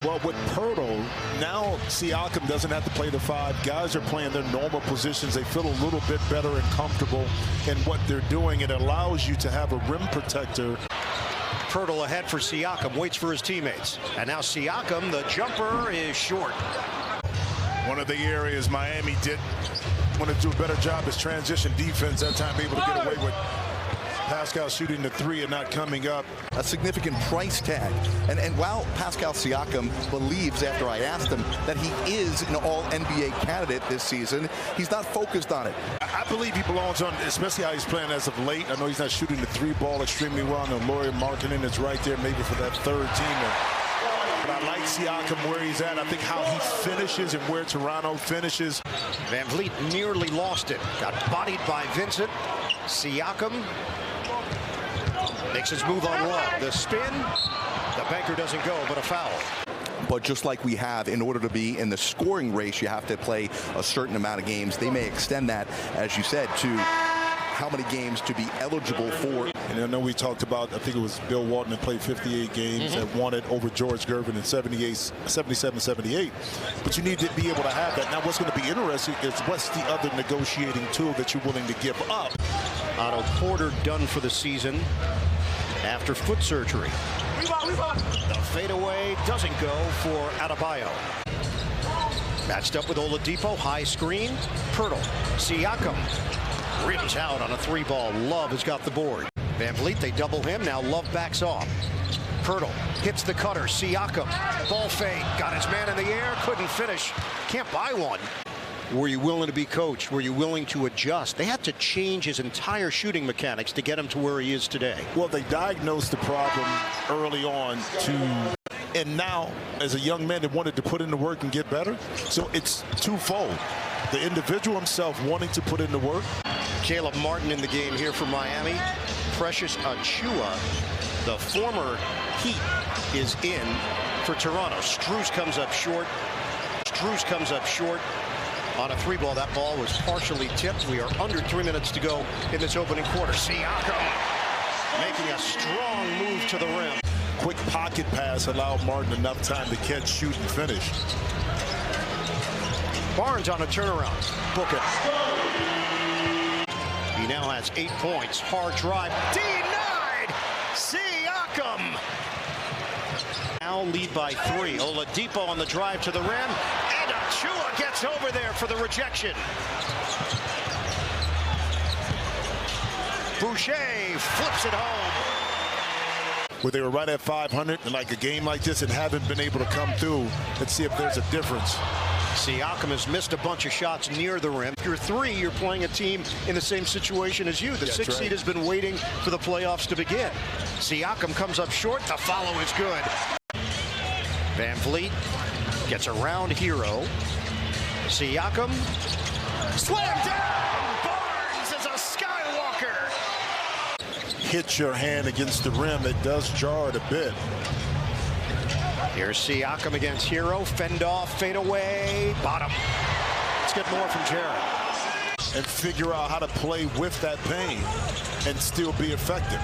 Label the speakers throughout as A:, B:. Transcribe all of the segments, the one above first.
A: Well, with Pirtle, now Siakam doesn't have to play the 5. Guys are playing their normal positions. They feel a little bit better and comfortable in what they're doing. It allows you to have a rim protector.
B: Pirtle ahead for Siakam, waits for his teammates. And now Siakam, the jumper is short.
A: One of the areas Miami did want to do a better job is transition defense. That time able to get away with Pascal shooting the 3 and not coming up.
C: A significant price tag. And while Pascal Siakam believes, after I asked him, that he is an all-NBA candidate this season, he's not focused on it.
A: I believe he belongs on, especially how he's playing as of late. I know he's not shooting the 3 ball extremely well. And Lauri Markkanen is right there maybe for that 3rd teamer. But I like Siakam where he's at. I think how he finishes and where Toronto finishes.
B: Van Vliet nearly lost it. Got bodied by Vincent. Siakam makes his move on Wall. The spin. The banker doesn't go, but a foul.
C: But just like we have, in order to be in the scoring race, you have to play a certain amount of games. They may extend that, as you said, to how many games to be eligible for.
A: And I know we talked about, I think it was Bill Walton that played 58 games that won it over George Gervin in 77-78. But you need to be able to have that. Now, what's going to be interesting is what's the other negotiating tool that you're willing to give up.
B: Otto Porter done for the season after foot surgery. The fadeaway doesn't go for Adebayo. Matched up with Oladipo, high screen. Pirtle, Siakam rims out on a 3-ball. Love has got the board. Van Vliet, they double him. Now Love backs off. Pirtle hits the cutter. Siakam, ball fake, got his man in the air, couldn't finish. Can't buy one. Were you willing to be coached? Were you willing to adjust? They had to change his entire shooting mechanics to get him to where he is today.
A: Well, they diagnosed the problem early on and now, as a young man, they wanted to put in the work and get better. So it's twofold. The individual himself wanting to put in the work.
B: Caleb Martin in the game here for Miami. Precious Achiuwa, the former Heat, is in for Toronto. Strus comes up short. On a 3-ball. That ball was partially tipped. We are under 3 minutes to go in this opening quarter. Siakam making a strong move to the rim.
A: Quick pocket pass allowed Martin enough time to catch, shoot, and finish.
B: Barnes on a turnaround. Book it. He now has 8 points. Hard drive. Denied! Siakam! Now lead by 3. Oladipo on the drive to the rim. And Achiuwa gets over there for the rejection. Boucher flips it home.
A: Where they were right at 500, and like a game like this and haven't been able to come through. Let's see if there's a difference.
B: Siakam has missed a bunch of shots near the rim. If you're 3, you're playing a team in the same situation as you. The 6th seed has been waiting for the playoffs to begin. Siakam comes up short. The follow is good. Van Vliet gets around Hero. Siakam slammed down. Barnes is a skywalker.
A: Hit your hand against the rim. It does jar it a bit.
B: Here's Siakam against Hero. Fend off, fade away, bottom. Let's get more from Jared.
A: And figure out how to play with that pain and still be effective.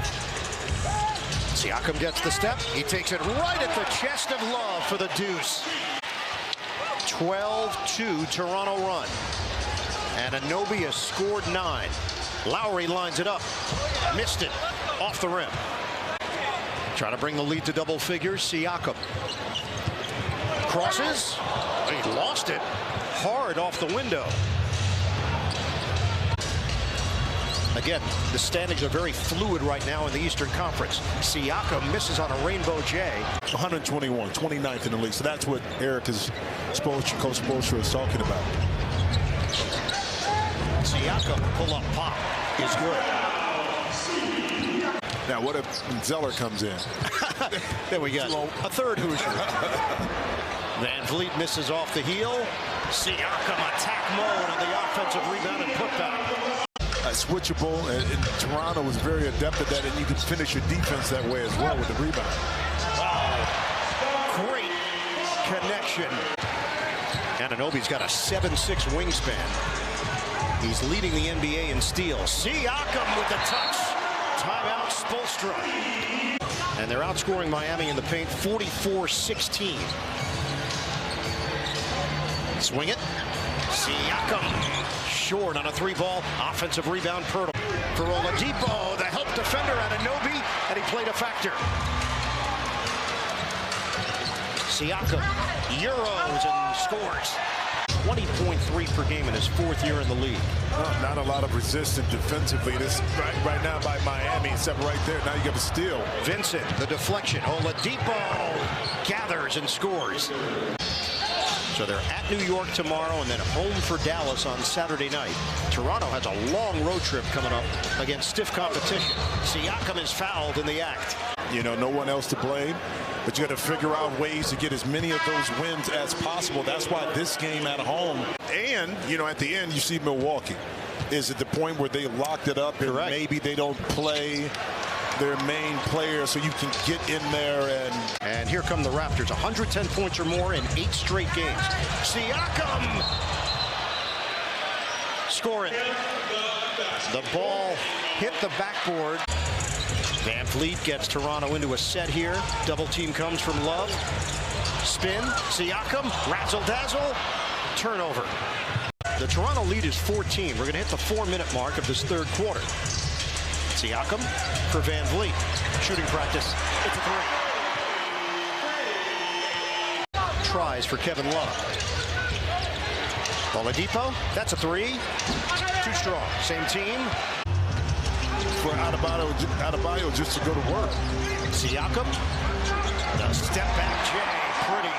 B: Siakam gets the step. He takes it right at the chest of Love for the deuce. 12-2 Toronto run. And Anunoby has scored 9. Lowry lines it up. Missed it off the rim. Trying to bring the lead to double figures. Siakam crosses. He lost it hard off the window. Again, the standings are very fluid right now in the Eastern Conference. Siakam misses on a Rainbow J.
A: 121, 29th in the league. So that's what Coach Spoelstra is talking about.
B: Siakam pull-up pop is good.
A: Now, what if Zeller comes in?
B: Then we got a third Hoosier. Van Vliet misses off the heel. Siakam attack mode on the offensive rebound and putback.
A: Switchable, and Toronto was very adept at that, and you can finish your defense that way as well with the rebound.
B: Wow. Great connection. Anunoby's got a 7'6" wingspan. He's leading the NBA in steals. Siakam with the touch. Timeout, Spoelstra. And they're outscoring Miami in the paint 44-16. Swing it. Siakam short on a 3-ball. Offensive rebound. For Oladipo, the help defender Anunoby, and he played a factor. Siakam, Euros, and scores. 20.3 per game in his 4th year in the league.
A: Well, not a lot of resistance defensively. This right now by Miami, except right there. Now you got a steal.
B: Vincent, the deflection. Oladipo gathers and scores. So they're at New York tomorrow and then home for Dallas on Saturday night. Toronto has a long road trip coming up against stiff competition. Siakam is fouled in the act.
A: You know, no one else to blame, but you got to figure out ways to get as many of those wins as possible. That's why this game at home, and, you know, at the end, you see Milwaukee is at the point where they locked it up, and
B: correct,
A: maybe they don't play their main player, so you can get in there
B: and here come the Raptors. 110 points or more in 8 straight games. Siakam scoring. The ball hit the backboard. Van Vliet gets Toronto into a set here. Double team comes from Love. Spin. Siakam. Razzle-dazzle. Turnover. The Toronto lead is 14. We're going to hit the 4-minute mark of this 3rd quarter. Siakam for Van Vliet. Shooting practice. It's a 3. Tries for Kevin Love. Oladipo. That's a 3. Too strong. Same team.
A: for Adebayo just to go to work.
B: Siakam. The step back Jay. Pretty.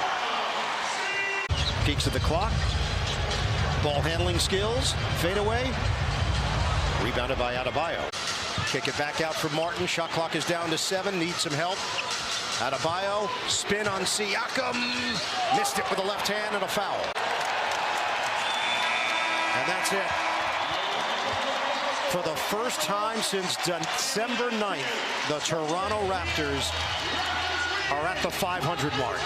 B: Peeks at the clock. Ball handling skills. Fade away. Rebounded by Adebayo. Kick it back out for Martin. Shot clock is down to 7. Needs some help. Adebayo. Spin on Siakam. Missed it with the left hand and a foul. And that's it. For the first time since December 9th, the Toronto Raptors are at the 500 mark.